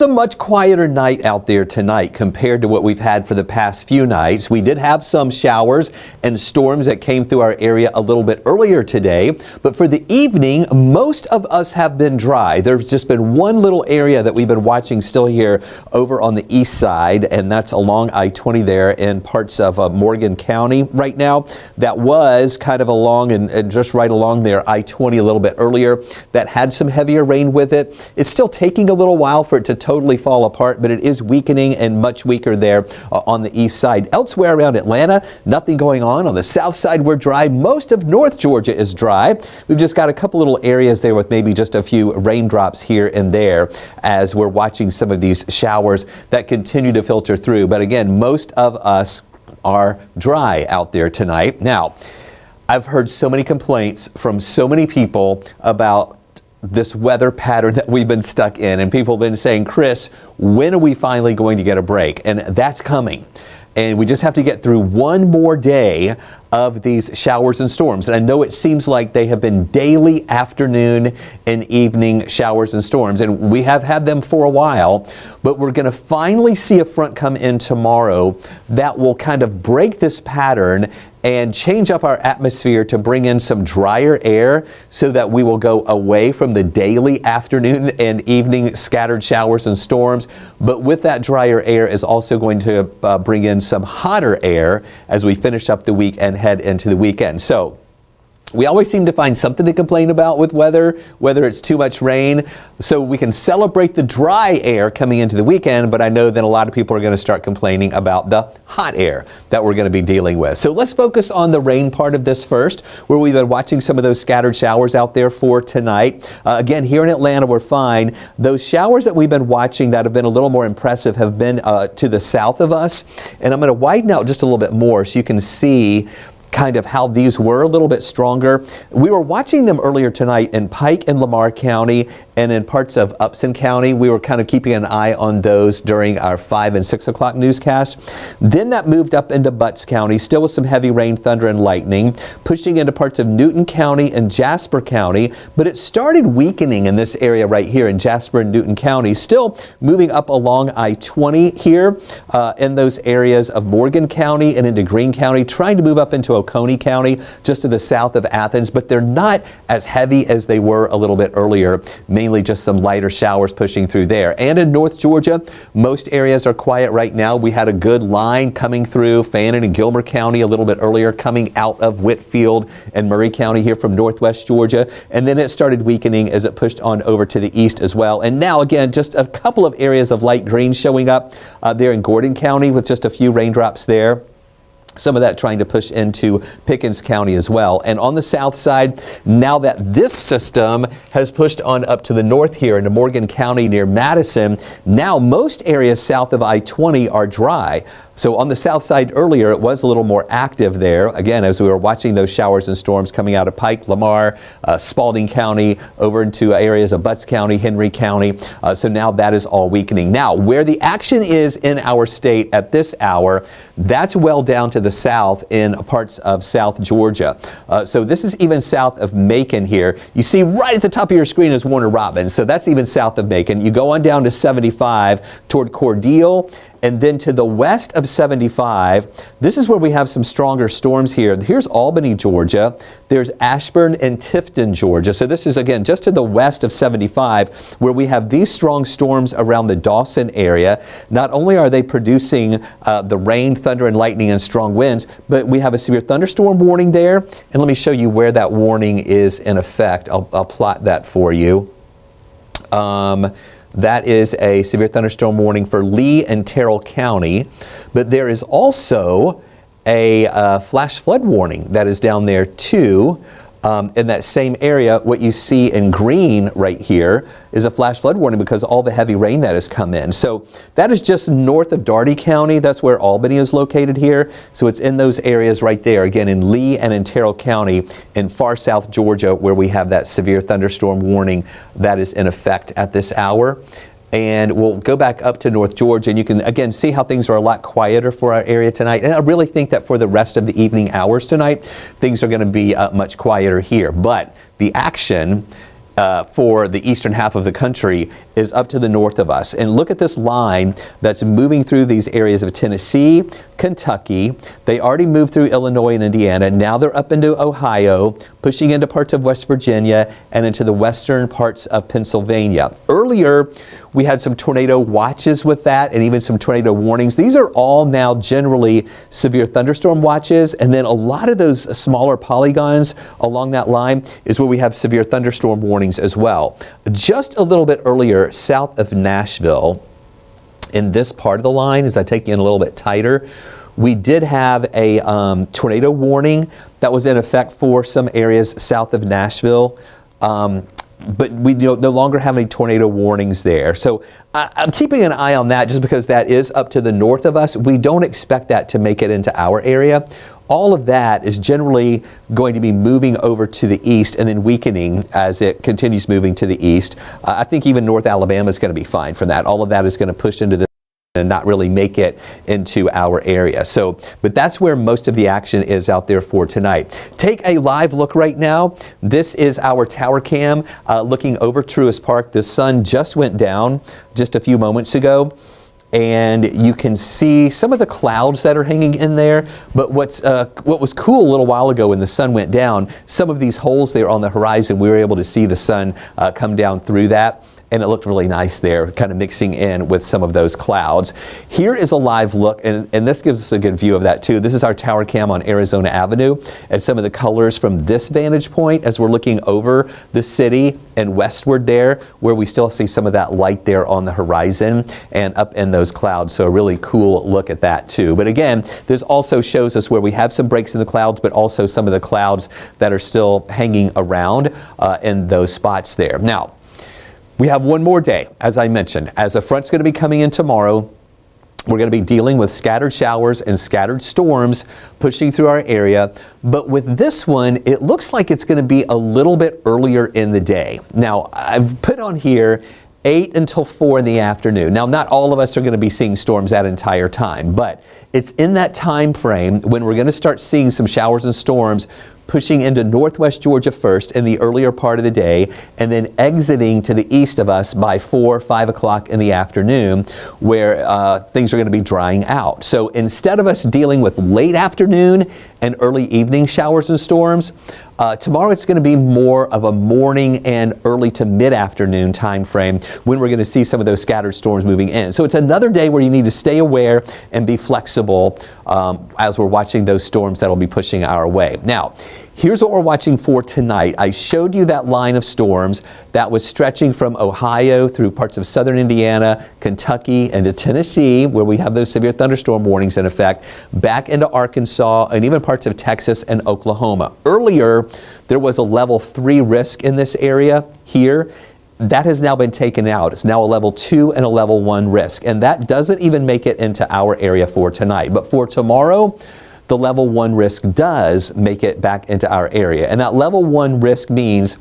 A much quieter night out there tonight compared to what we've had for the past few nights. We did have some showers and storms that came through our area a little bit earlier today, but for the evening, most of us have been dry. There's just been one little area that we've been watching still here over on the east side, and that's along I-20 there in parts of Morgan County right now. That was kind of along and just right along there, I-20 a little bit earlier. That had some heavier rain with it. It's still taking a little while for it to totally fall apart, but it is weakening and much weaker there on the east side. Elsewhere around Atlanta, nothing going on. On the south side, we're dry. Most of North Georgia is dry. We've just got a couple little areas there with maybe just a few raindrops here and there as we're watching some of these showers that continue to filter through. But again, most of us are dry out there tonight. Now, I've heard so many complaints from so many people about this weather pattern that we've been stuck in, and people have been saying, Chris, when are we finally going to get a break? And that's coming. And we just have to get through one more day of these showers and storms. And I know it seems like they have been daily afternoon and evening showers and storms, and we have had them for a while, but we're going to finally see a front come in tomorrow that will kind of break this pattern and change up our atmosphere to bring in some drier air so that we will go away from the daily afternoon and evening scattered showers and storms. But with that drier air is also going to bring in some hotter air as we finish up the week and head into the weekend. So we always seem to find something to complain about with weather, whether it's too much rain. So we can celebrate the dry air coming into the weekend, but I know that a lot of people are going to start complaining about the hot air that we're going to be dealing with. So let's focus on the rain part of this first, where we've been watching some of those scattered showers out there for tonight. Again, here in Atlanta, we're fine. Those showers that we've been watching that have been a little more impressive have been to the south of us. And I'm going to widen out just a little bit more so you can see kind of how these were a little bit stronger. We were watching them earlier tonight in Pike and Lamar County and in parts of Upson County. We were kind of keeping an eye on those during our 5 and 6 o'clock newscast. Then that moved up into Butts County, still with some heavy rain, thunder, and lightning, pushing into parts of Newton County and Jasper County, but it started weakening in this area right here in Jasper and Newton County, still moving up along I-20 here in those areas of Morgan County and into Greene County, trying to move up into Oconee County, just to the south of Athens, but they're not as heavy as they were a little bit earlier, mainly just some lighter showers pushing through there. And in North Georgia, most areas are quiet right now. We had a good line coming through Fannin and Gilmer County a little bit earlier, coming out of Whitfield and Murray County here from northwest Georgia, and then it started weakening as it pushed on over to the east as well. And now again, just a couple of areas of light green showing up there in Gordon County with just a few raindrops there. Some of that trying to push into Pickens County as well. And on the south side, now that this system has pushed on up to the north here into Morgan County near Madison, now most areas south of I-20 are dry. So on the south side earlier, it was a little more active there. Again, as we were watching those showers and storms coming out of Pike, Lamar, Spalding County, over into areas of Butts County, Henry County. So now that is all weakening. Now, where the action is in our state at this hour, that's well down to the south in parts of South Georgia. So this is even south of Macon here. You see right at the top of your screen is Warner Robins. So that's even south of Macon. You go on down to 75 toward Cordele, and then to the west of 75, this is where we have some stronger storms here. Here's Albany, Georgia. There's Ashburn and Tifton, Georgia. So this is, again, just to the west of 75, where we have these strong storms around the Dawson area. Not only are they producing the rain, thunder, and lightning and strong winds, but we have a severe thunderstorm warning there. And let me show you where that warning is in effect. I'll plot that for you. That is a severe thunderstorm warning for Lee and Terrell County. But there is also a flash flood warning that is down there too. In that same area, what you see in green right here is a flash flood warning because all the heavy rain that has come in. So that is just north of Dougherty County. That's where Albany is located here. So it's in those areas right there, again, in Lee and in Terrell County in far south Georgia, where we have that severe thunderstorm warning that is in effect at this hour. And we'll go back up to North Georgia, and you can again see how things are a lot quieter for our area tonight. And I really think that for the rest of the evening hours tonight, things are going to be much quieter here. But the action for the eastern half of the country is up to the north of us. And look at this line that's moving through these areas of Tennessee, Kentucky. They already moved through Illinois and Indiana. Now they're up into Ohio, pushing into parts of West Virginia and into the western parts of Pennsylvania. Earlier, we had some tornado watches with that and even some tornado warnings. These are all now generally severe thunderstorm watches. And then a lot of those smaller polygons along that line is where we have severe thunderstorm warnings as well. Just a little bit earlier, south of Nashville, in this part of the line, as I take you in a little bit tighter, we did have a tornado warning that was in effect for some areas south of Nashville. But we no longer have any tornado warnings there. So I'm keeping an eye on that just because that is up to the north of us. We don't expect that to make it into our area. All of that is generally going to be moving over to the east and then weakening as it continues moving to the east. I think even North Alabama is going to be fine from that. All of that is going to push into the and not really make it into our area. So, but that's where most of the action is out there for tonight. Take a live look right now. This is our tower cam looking over Truist Park. The sun just went down just a few moments ago, and you can see some of the clouds that are hanging in there. But what was cool a little while ago when the sun went down, some of these holes there on the horizon, we were able to see the sun come down through that. And it looked really nice there, kind of mixing in with some of those clouds. Here is a live look, and this gives us a good view of that too. This is our tower cam on Arizona Avenue, and some of the colors from this vantage point as we're looking over the city and westward there, where we still see some of that light there on the horizon and up in those clouds. So a really cool look at that too. But again, this also shows us where we have some breaks in the clouds, but also some of the clouds that are still hanging around in those spots there. Now, we have one more day, as I mentioned. As a front's going to be coming in tomorrow, we're going to be dealing with scattered showers and scattered storms pushing through our area. But with this one, it looks like it's going to be a little bit earlier in the day. Now, I've put on here 8 until 4 in the afternoon. Now, not all of us are going to be seeing storms that entire time, but it's in that time frame when we're going to start seeing some showers and storms pushing into northwest Georgia first in the earlier part of the day, and then exiting to the east of us by 4 or 5 o'clock in the afternoon, where things are going to be drying out. So instead of us dealing with late afternoon and early evening showers and storms, tomorrow it's going to be more of a morning and early to mid-afternoon time frame when we're going to see some of those scattered storms moving in. So it's another day where you need to stay aware and be flexible as we're watching those storms that'll be pushing our way. Now, here's what we're watching for tonight. I showed you that line of storms that was stretching from Ohio through parts of southern Indiana, Kentucky, and to Tennessee, where we have those severe thunderstorm warnings in effect, back into Arkansas and even parts of Texas and Oklahoma. Earlier, there was a level 3 risk in this area here. That has now been taken out. It's now a level 2 and a level 1 risk. And that doesn't even make it into our area for tonight. But for tomorrow, the level 1 risk does make it back into our area. And that level 1 risk means,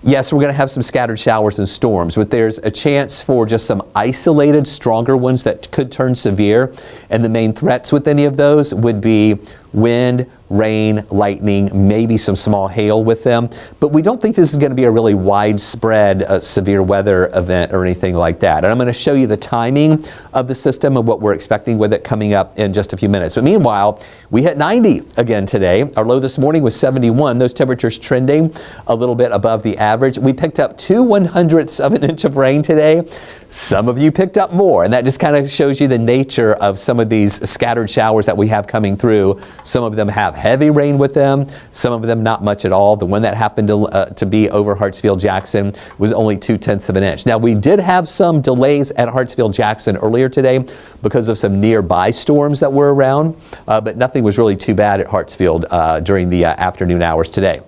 yes, we're going to have some scattered showers and storms, but there's a chance for just some isolated, stronger ones that could turn severe. And the main threats with any of those would be wind, rain, lightning, maybe some small hail with them. But we don't think this is going to be a really widespread severe weather event or anything like that. And I'm going to show you the timing of the system and what we're expecting with it coming up in just a few minutes. But meanwhile, we hit 90 again today. Our low this morning was 71. Those temperatures trending a little bit above the average. We picked up 2/100ths of an inch of rain today. Some of you picked up more, and that just kind of shows you the nature of some of these scattered showers that we have coming through. Some of them have heavy rain with them, some of them not much at all. The one that happened to be over Hartsfield-Jackson was only 0.2 of an inch. Now, we did have some delays at Hartsfield-Jackson earlier today because of some nearby storms that were around, but nothing was really too bad at Hartsfield during the afternoon hours today.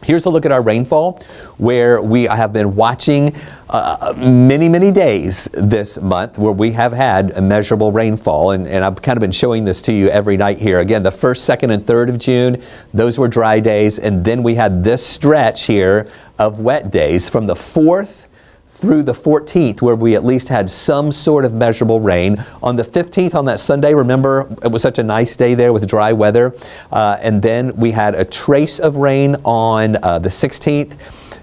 Here's a look at our rainfall, where we have been watching many days this month where we have had a measurable rainfall, and I've kind of been showing this to you every night here. Again, the 1st, 2nd, and 3rd of June, those were dry days, and then we had this stretch here of wet days from the 4th through the 14th, where we at least had some sort of measurable rain. On the 15th, on that Sunday, remember, it was such a nice day there with dry weather. And then we had a trace of rain on the 16th.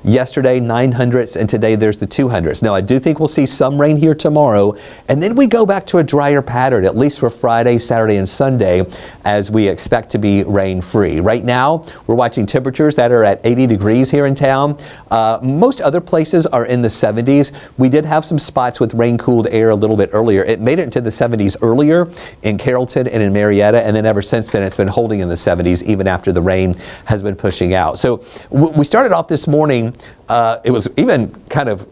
Yesterday, 900s, and today there's the 200s. Now, I do think we'll see some rain here tomorrow, and then we go back to a drier pattern, at least for Friday, Saturday, and Sunday, as we expect to be rain-free. Right now, we're watching temperatures that are at 80 degrees here in town. Most other places are in the 70s. We did have some spots with rain-cooled air a little bit earlier. It made it into the 70s earlier in Carrollton and in Marietta, and then ever since then it's been holding in the 70s even after the rain has been pushing out. So we started off this morning, it was even kind of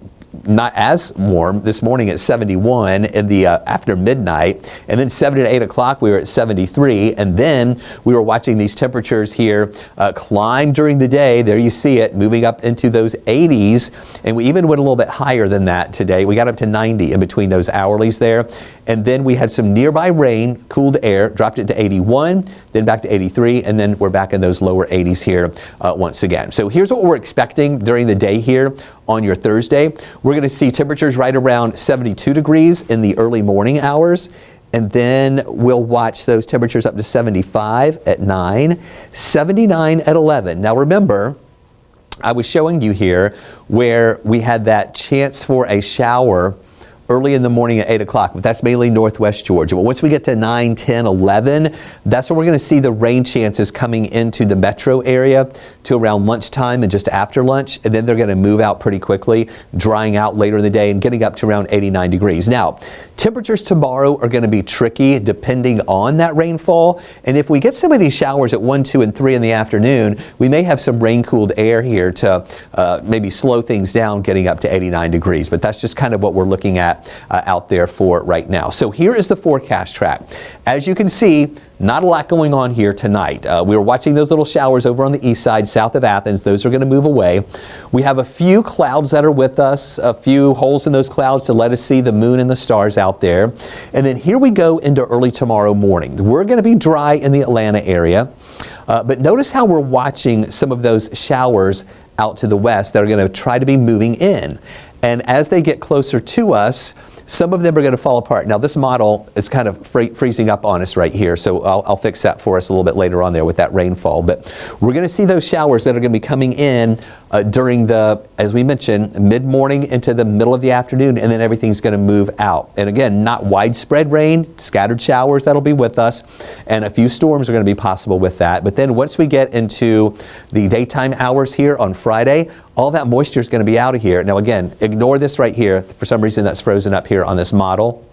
not as warm this morning at 71 in the after midnight, and then 7 to 8 o'clock we were at 73, and then we were watching these temperatures here climb during the day. There you see it moving up into those 80s, and we even went a little bit higher than that today. We got up to 90 in between those hourlies there, and then we had some nearby rain, cooled air, dropped it to 81, then back to 83, and then we're back in those lower 80s here once again. So here's what we're expecting during the day here on your Thursday. We're going to see temperatures right around 72 degrees in the early morning hours, and then we'll watch those temperatures up to 75 at 9, 79 at 11. Now remember, I was showing you here where we had that chance for a shower early in the morning at 8 o'clock, but that's mainly northwest Georgia. But once we get to 9, 10, 11, that's where we're going to see the rain chances coming into the metro area to around lunchtime and just after lunch, and then they're going to move out pretty quickly, drying out later in the day and getting up to around 89 degrees. Now, temperatures tomorrow are going to be tricky depending on that rainfall, and if we get some of these showers at 1, 2, and 3 in the afternoon, we may have some rain-cooled air here to maybe slow things down getting up to 89 degrees, but that's just kind of what we're looking at out there for right now. So here is the forecast track. As you can see, not a lot going on here tonight. We were watching those little showers over on the east side, south of Athens. Those are going to move away. We have a few clouds that are with us, a few holes in those clouds to let us see the moon and the stars out there. And then here we go into early tomorrow morning. We're going to be dry in the Atlanta area. But notice how we're watching some of those showers out to the west that are going to try to be moving in. And as they get closer to us, some of them are going to fall apart. Now, this model is kind of freezing up on us right here, so I'll fix that for us a little bit later on there with that rainfall. But we're going to see those showers that are going to be coming in during the, as we mentioned, mid-morning into the middle of the afternoon, and then everything's going to move out. And again, not widespread rain, scattered showers that'll be with us, and a few storms are going to be possible with that. But then once we get into the daytime hours here on Friday, all that moisture is going to be out of here. Now again, ignore this right here. For some reason that's frozen up here on this model.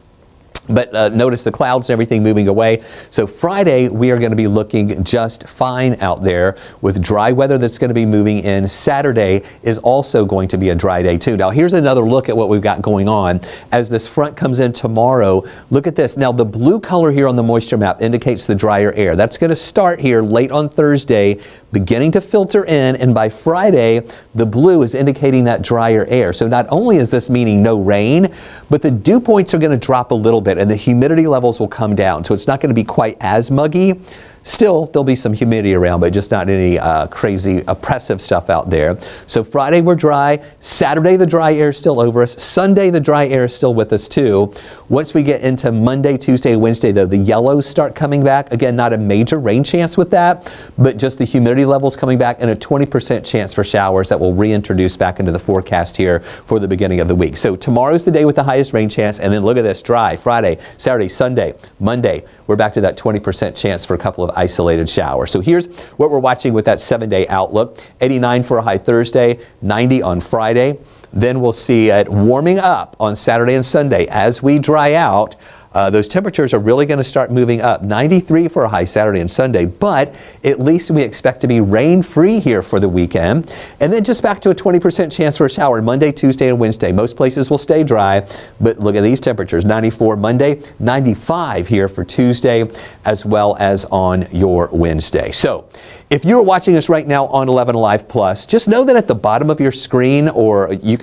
But notice the clouds and everything moving away. So Friday, we are going to be looking just fine out there with dry weather that's going to be moving in. Saturday is also going to be a dry day too. Now here's another look at what we've got going on. As this front comes in tomorrow, look at this. Now the blue color here on the moisture map indicates the drier air. That's going to start here late on Thursday, beginning to filter in, and by Friday, the blue is indicating that drier air. So not only is this meaning no rain, but the dew points are going to drop a little bit, and the humidity levels will come down. So it's not going to be quite as muggy. Still, there'll be some humidity around, but just not any crazy oppressive stuff out there. So Friday we're dry. Saturday the dry air is still over us. Sunday the dry air is still with us too. Once we get into Monday, Tuesday, Wednesday though, the yellows start coming back. Again, not a major rain chance with that, but just the humidity levels coming back and a 20% chance for showers that will reintroduce back into the forecast here for the beginning of the week. So tomorrow's the day with the highest rain chance, and then look at this, dry Friday, Saturday, Sunday, Monday. We're back to that 20% chance for a couple of isolated showers. So here's what we're watching with that 7-day outlook. 89 for a high Thursday, 90 on Friday. Then we'll see it warming up on Saturday and Sunday as we dry out. Those temperatures are really going to start moving up. 93 for a high Saturday and Sunday, but at least we expect to be rain-free here for the weekend. And then just back to a 20% chance for a shower Monday, Tuesday, and Wednesday. Most places will stay dry, but look at these temperatures. 94 Monday, 95 here for Tuesday, as well as on your Wednesday. So if you're watching us right now on 11 Alive Plus, just know that at the bottom of your screen, or you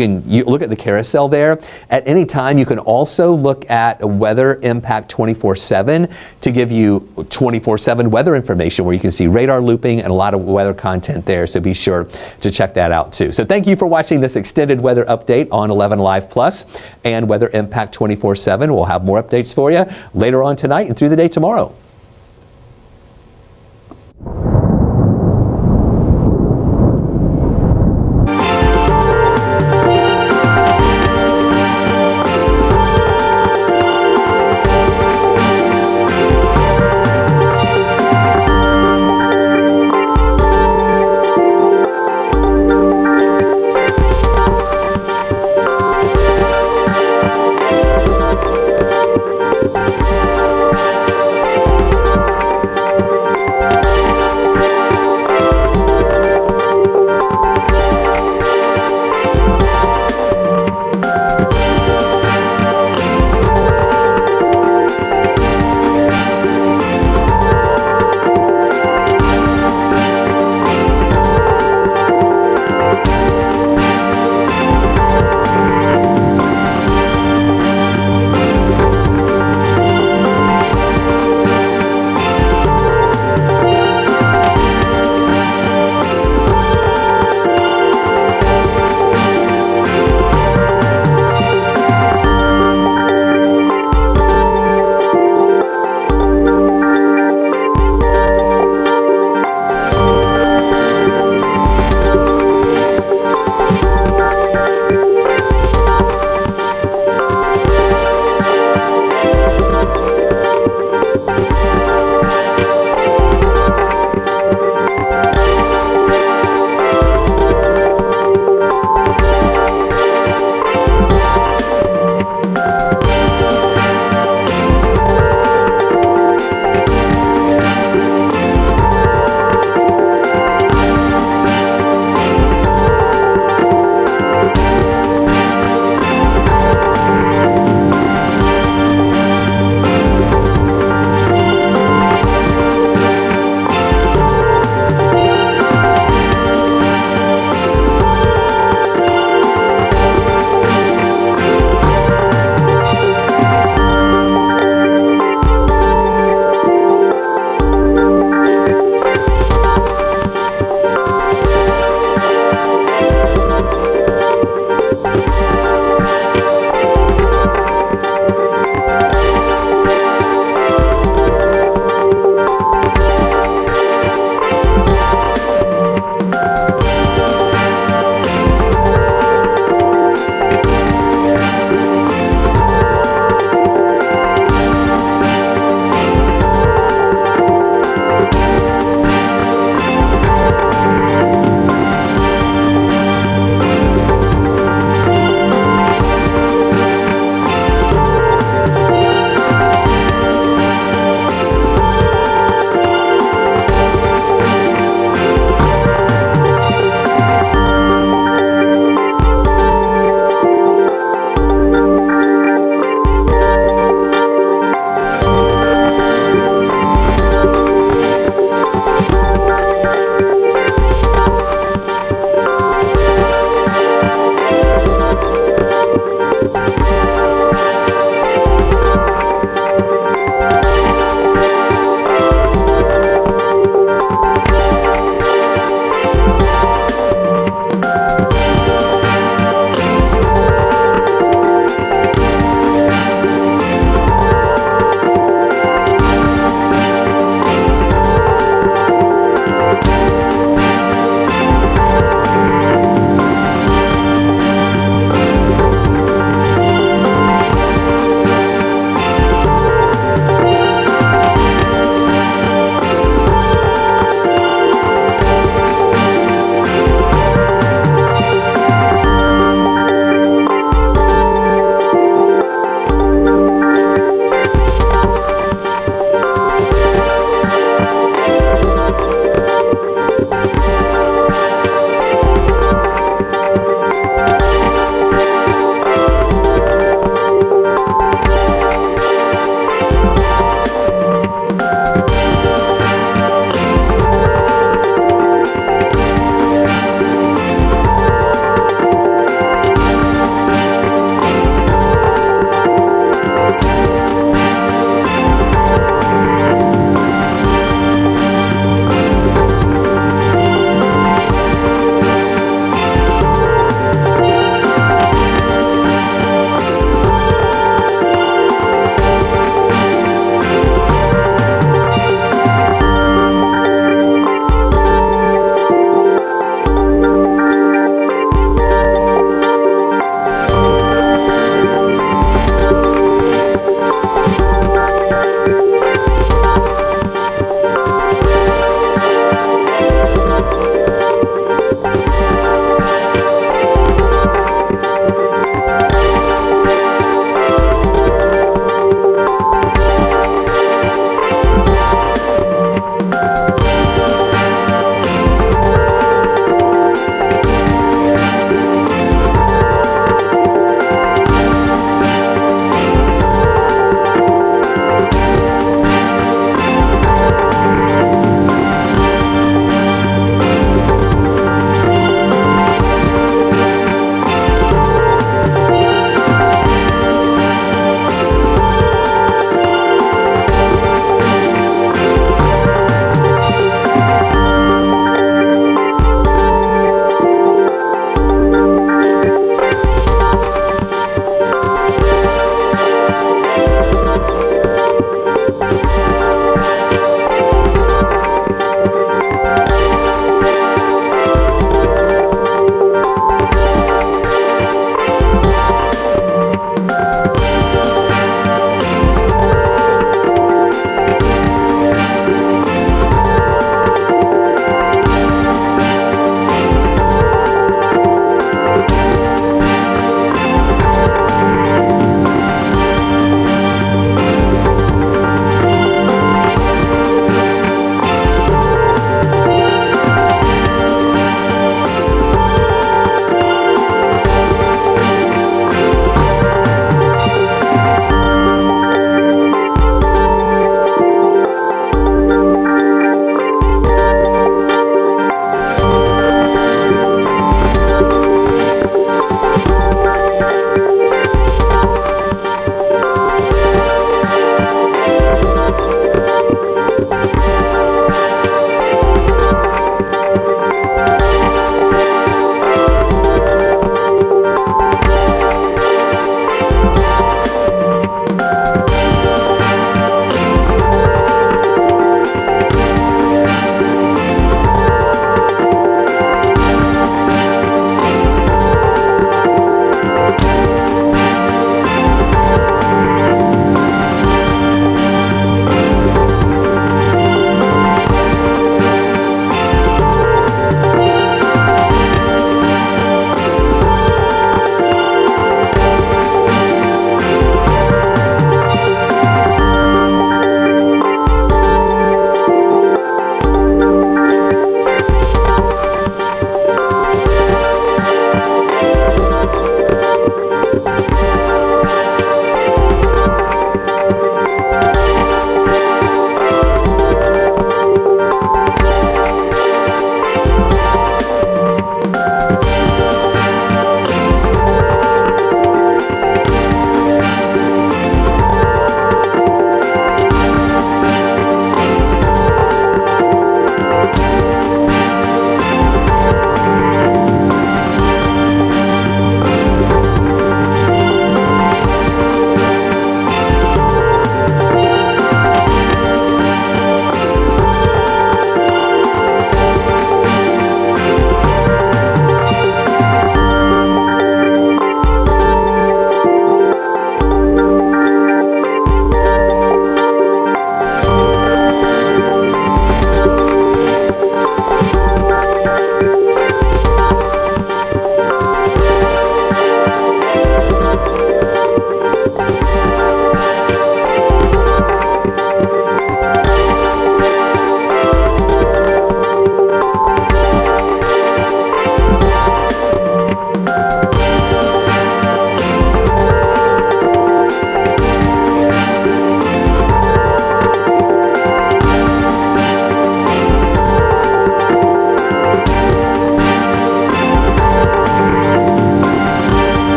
look at the carousel there, at any time you can also look at Weather Impact 24/7 to give you 24/7 weather information where you can see radar looping and a lot of weather content there. So be sure to check that out too. So thank you for watching this extended weather update on 11 Alive Plus and Weather Impact 24/7. We'll have more updates for you later on tonight and through the day tomorrow.